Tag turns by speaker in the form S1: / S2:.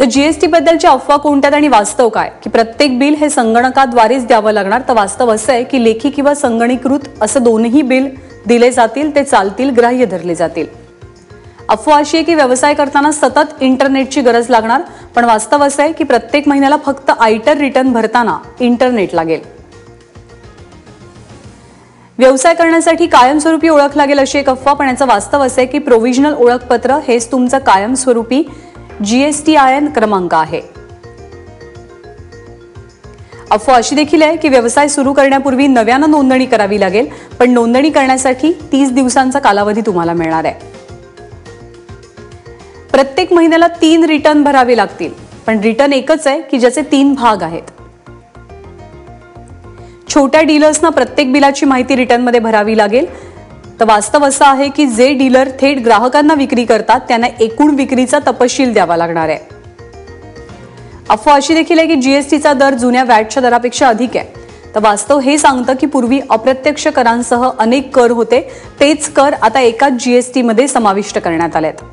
S1: तर जीएसटी बद्दलची अफवा कोणत्यात आणि वास्तव काय की प्रत्येक बिल हे संगणकाद्वारेच द्यावं लागणार, तर वास्तव असं आहे की लेखी किंवा संगणकीकृत असं दोन्ही बिल दिले जातील, ते चालतील, ग्राह्य धरले जातील। अफवा अशी आहे की व्यवसाय करताना सतत इंटरनेटची गरज लागणार, पण वास्तव असं आहे की प्रत्येक महिन्याला फक्त आयटर रिटर्न भरताना इंटरनेट लागेल। व्यवसाय करण्यासाठी कायमस्वरूपी ओळख लागेल अशी एक अफवा, पण याचं वास्तव असं आहे की प्रोव्हिजनल ओळखपत्र हेच तुमचं कायमस्वरूपी जीएसटीआयएन क्रमांक आहे। अफवा अशी देखील आहे की व्यवसाय सुरू करण्यापूर्वी नव्यानं नोंदणी करावी लागेल, पण नोंदणी करण्यासाठी 30 दिवसांचा कालावधी तुम्हाला मिळणार आहे। प्रत्येक महिन्याला 3 रिटर्न भरावे लागतील, पण रिटर्न एकच आहे की ज्याचे 3 भाग आहेत। छोट्या डीलर्सना प्रत्येक बिलाची माहिती रिटर्नमध्ये भरावी लागेल, तर वास्तव असं आहे की जे डीलर थेट ग्राहकांना विक्री करतात त्यांना एकूण विक्रीचा तपशील द्यावा लागणार आहे। अफवा अशी देखील आहे की जीएसटीचा दर जुन्या वॅटच्या दरापेक्षा अधिक आहे, तर वास्तव हे सांगतं की पूर्वी अप्रत्यक्ष करांसह अनेक कर होते, तेच कर आता एकाच जीएसटी मध्ये समाविष्ट करण्यात आलेत।